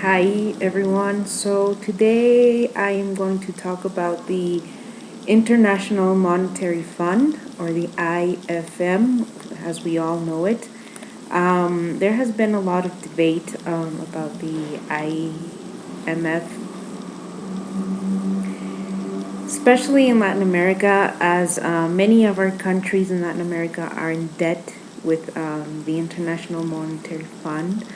Hi everyone. So today I am going to talk about the International Monetary Fund, or the IFM as we all know it. There has been a lot of debate about the IMF, especially in Latin America, as many of our countries in Latin America are in debt with the International Monetary Fund,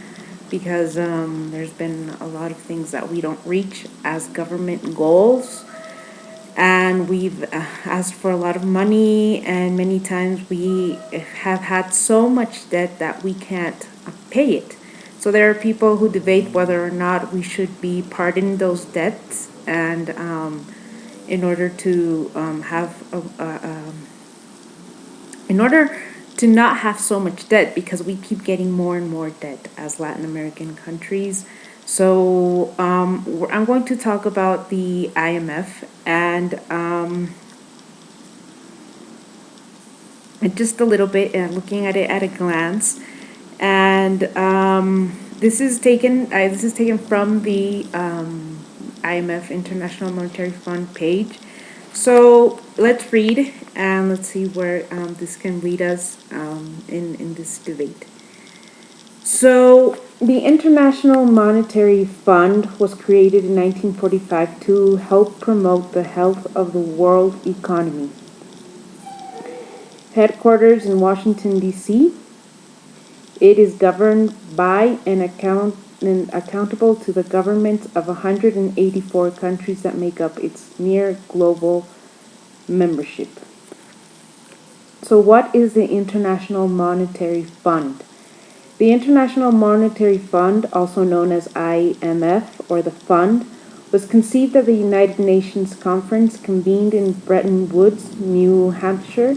because there's been a lot of things that we don't reach as government goals, and we've asked for a lot of money, and many times we have had so much debt that we can't pay it. So there are people who debate whether or not we should be pardoned those debts, and in order to in order to not have so much debt, because we keep getting more and more debt as Latin American countries. So I'm going to talk about the IMF, and just a little bit, looking at it at a glance. And this is taken from the IMF International Monetary Fund page. So let's read, and let's see where this can lead us in this debate. So, the International Monetary Fund was created in 1945 to help promote the health of the world economy. Headquarters in Washington, D.C., it is governed by and accountable to the governments of 184 countries that make up its near global membership. So, what is the International Monetary Fund? The International Monetary Fund, also known as IMF or the Fund, was conceived at the United Nations Conference convened in Bretton Woods, New Hampshire,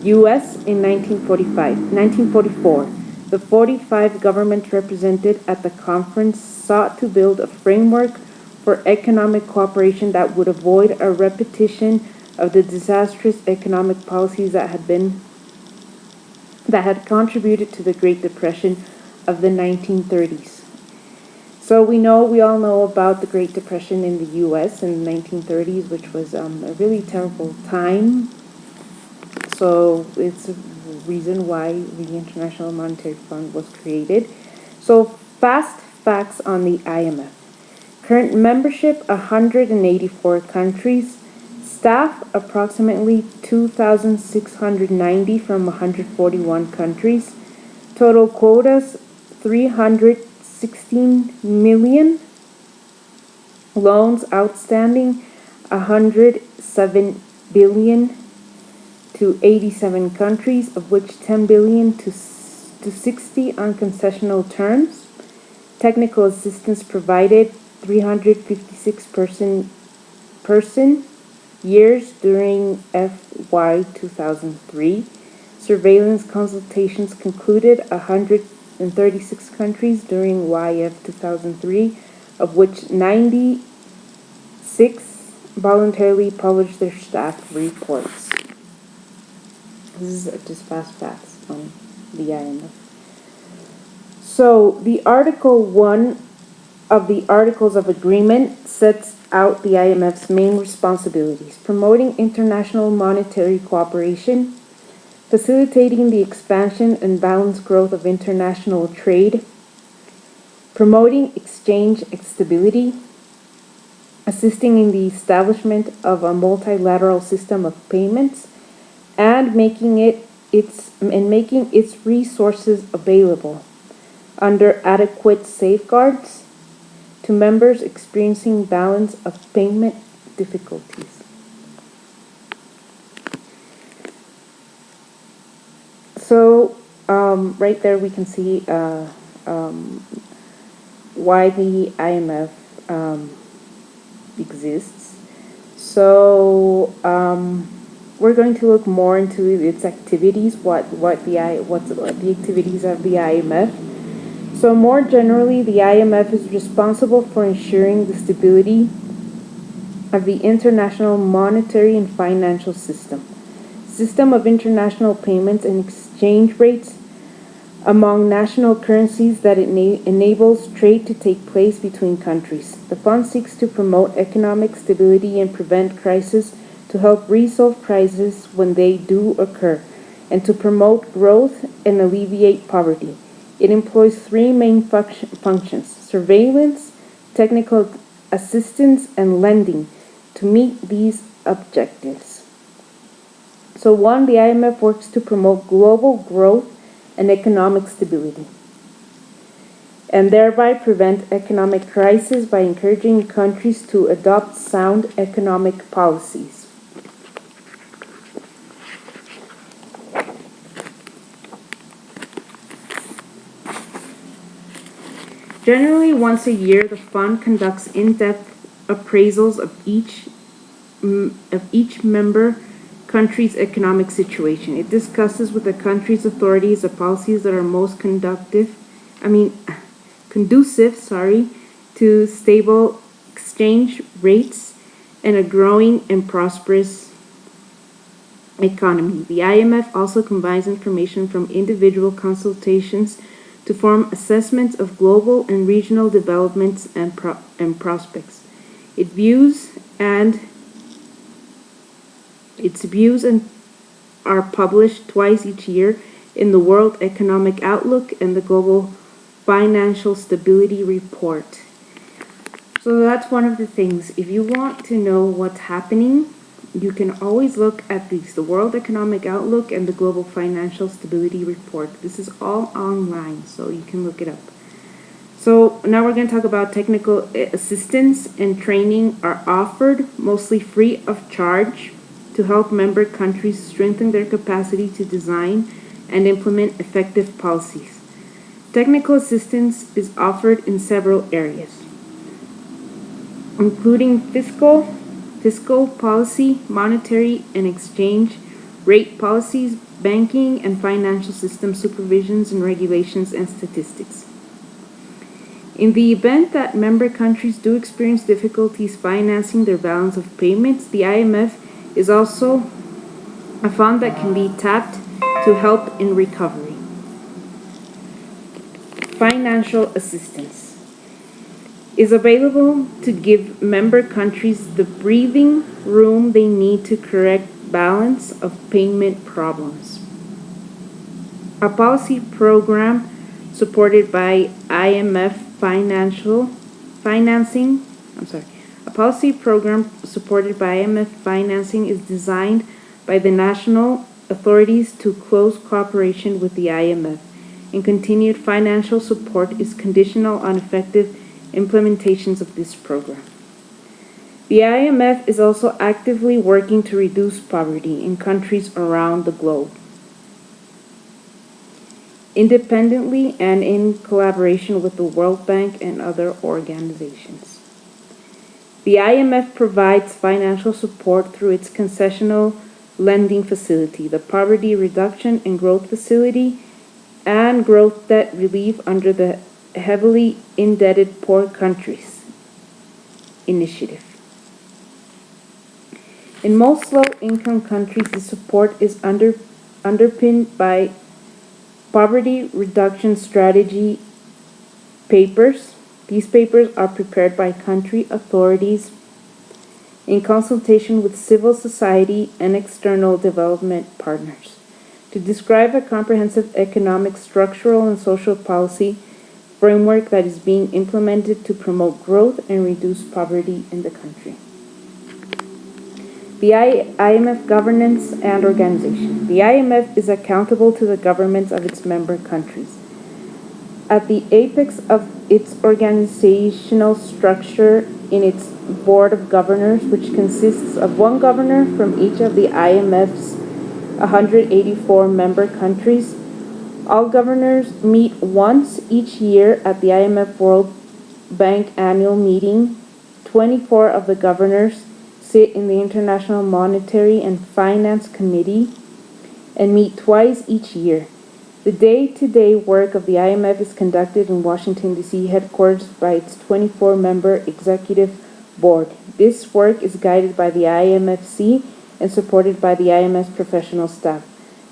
U.S. in 1944. The 45 governments represented at the conference sought to build a framework for economic cooperation that would avoid a repetition of the disastrous economic policies that had contributed to the Great Depression of the 1930s. So we all know about the Great Depression in the U.S. in the 1930s, which was a really terrible time. So it's a reason why the International Monetary Fund was created. So fast facts on the IMF. Current membership 184 countries. Staff approximately 2,690 from 141 countries. Total quotas 316 million. Loans outstanding 107 billion to 87 countries, of which 10 billion to 60 on concessional terms. Technical assistance provided 356 person years during FY 2003. Surveillance consultations concluded 136 countries during YF 2003, of which 96 voluntarily published their staff reports. This is just fast facts on the IMF. So, the Article 1 of the Articles of Agreement sets out the IMF's main responsibilities: promoting international monetary cooperation, facilitating the expansion and balanced growth of international trade, promoting exchange stability, assisting in the establishment of a multilateral system of payments, and making its resources available under adequate safeguards to members experiencing balance of payment difficulties. So, right there we can see why the IMF exists. So, we're going to look more into its activities, what the activities of the IMF. So more generally, the IMF is responsible for ensuring the stability of the international monetary and financial system of international payments and exchange rates, among national currencies that enables trade to take place between countries. The fund seeks to promote economic stability and prevent crises, to help resolve crises when they do occur, and to promote growth and alleviate poverty. It employs three main functions: surveillance, technical assistance, and lending to meet these objectives. So, one, the IMF works to promote global growth and economic stability, and thereby prevent economic crisis by encouraging countries to adopt sound economic policies. Generally, once a year, the fund conducts in-depth appraisals of each member country's economic situation. It discusses with the country's authorities the policies that are most conducive, to stable exchange rates and a growing and prosperous economy. The IMF also combines information from individual consultations to form assessments of global and regional developments and prospects. Its views are published twice each year in the World Economic Outlook and the Global Financial Stability Report. So that's one of the things. If you want to know what's happening, you can always look at these, the World Economic Outlook and the Global Financial Stability Report. This is all online, so you can look it up. So now we're going to talk about technical assistance and training are offered, mostly free of charge, to help member countries strengthen their capacity to design and implement effective policies. Technical assistance is offered in several areas, including fiscal policy, monetary and exchange rate policies, banking and financial system supervisions and regulations, and statistics. In the event that member countries do experience difficulties financing their balance of payments, the IMF is also a fund that can be tapped to help in recovery. Financial assistance is available to give member countries the breathing room they need to correct balance of payment problems. A policy program supported by IMF A policy program supported by IMF financing is designed by the national authorities to close cooperation with the IMF, and continued financial support is conditional on effective implementations of this program. The IMF is also actively working to reduce poverty in countries around the globe, independently and in collaboration with the World Bank and other organizations. The IMF provides financial support through its concessional lending facility, the Poverty Reduction and Growth Facility, and Growth Debt Relief under the Heavily Indebted Poor Countries Initiative. In most low-income countries, the support is underpinned by poverty reduction strategy papers. These papers are prepared by country authorities in consultation with civil society and external development partners to describe a comprehensive economic, structural, and social policy framework that is being implemented to promote growth and reduce poverty in the country. The IMF governance and organization. The IMF is accountable to the governments of its member countries. At the apex of its organizational structure in its Board of Governors, which consists of one governor from each of the IMF's 184 member countries. All governors meet once each year at the IMF World Bank annual meeting. 24 of the governors sit in the International Monetary and Finance Committee and meet twice each year. The day-to-day work of the IMF is conducted in Washington, D.C., headquarters by its 24-member executive board. This work is guided by the IMFC and supported by the IMF's professional staff.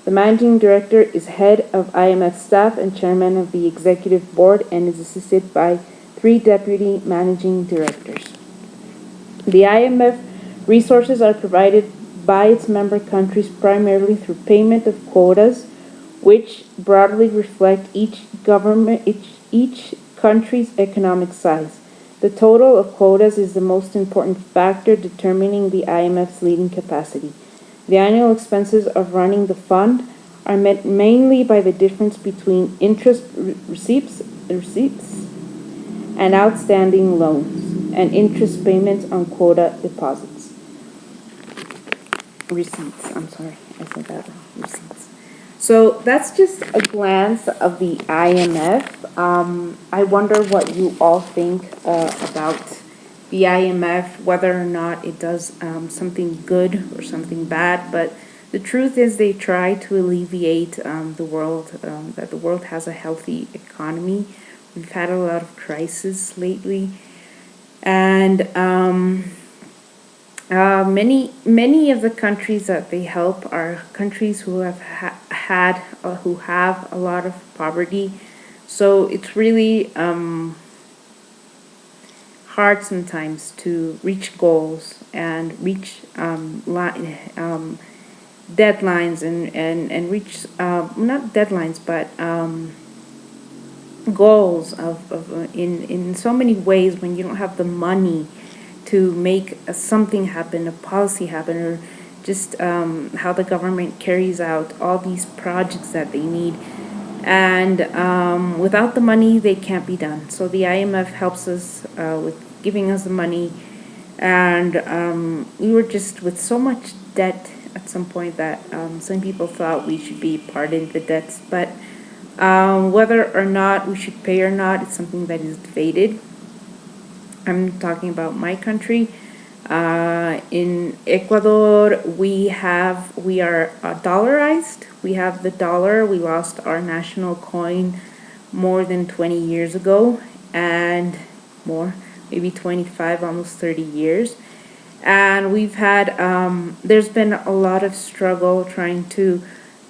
The managing director is head of IMF staff and chairman of the executive board and is assisted by 3 deputy managing directors. The IMF resources are provided by its member countries primarily through payment of quotas, which broadly reflect each country's economic size. The total of quotas is the most important factor determining the IMF's leading capacity. The annual expenses of running the fund are met mainly by the difference between interest receipts and outstanding loans, and interest payments on quota deposits. Receipts, I'm sorry, I said that wrong. Receipts. So that's just a glance of the IMF. I wonder what you all think about the IMF, whether or not it does something good or something bad. But the truth is, they try to alleviate the world, that the world has a healthy economy. We've had a lot of crises lately, and many of the countries that they help are countries who have who have a lot of poverty. So it's really hard sometimes to reach goals and reach deadlines and reach not deadlines but goals in so many ways when you don't have the money to make something happen, a policy happen, or just how the government carries out all these projects that they need. And without the money, they can't be done. So the IMF helps us with giving us the money. And we were just with so much debt at some point that some people thought we should be pardoned the debts. But whether or not we should pay or not, it's something that is debated. I'm talking about my country. In Ecuador, we are dollarized. We have the dollar. We lost our national coin more than 20 years ago, and more, maybe 25, almost 30 years. And we've had, there's been a lot of struggle trying to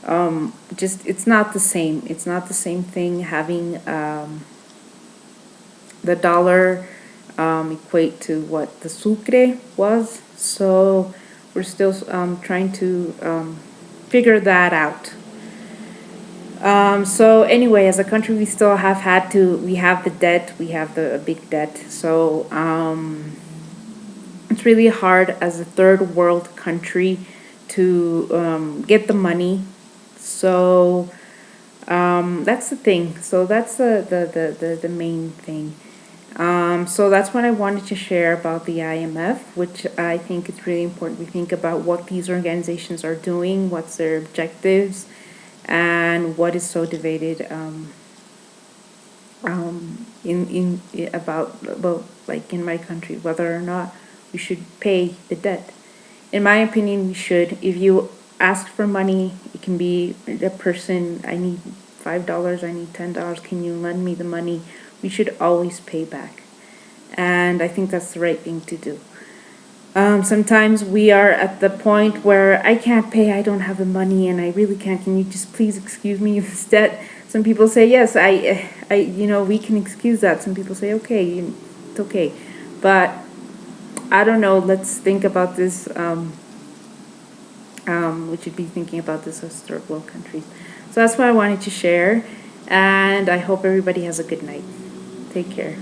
it's not the same. It's not the same thing having the dollar equate to what the sucre was. So we're still trying to figure that out. So anyway, as a country, we still we have the debt, we have the big debt. So it's really hard as a third world country to get the money. So that's the thing. So that's the main thing. So that's what I wanted to share about the IMF, which I think it's really important we think about what these organizations are doing, what's their objectives, and what is so debated in about, well, like in my country, whether or not we should pay the debt. In my opinion, we should. If you ask for money, it can be a person, I need $5, I need $10, can you lend me the money? We should always pay back. And I think that's the right thing to do. Sometimes we are at the point where I can't pay, I don't have the money, and I really can't. Can you just please excuse me instead? Some people say, yes, we can excuse that. Some people say, okay, it's okay. But I don't know, let's think about this. We should be thinking about this as third world countries. So that's what I wanted to share, and I hope everybody has a good night. Take care.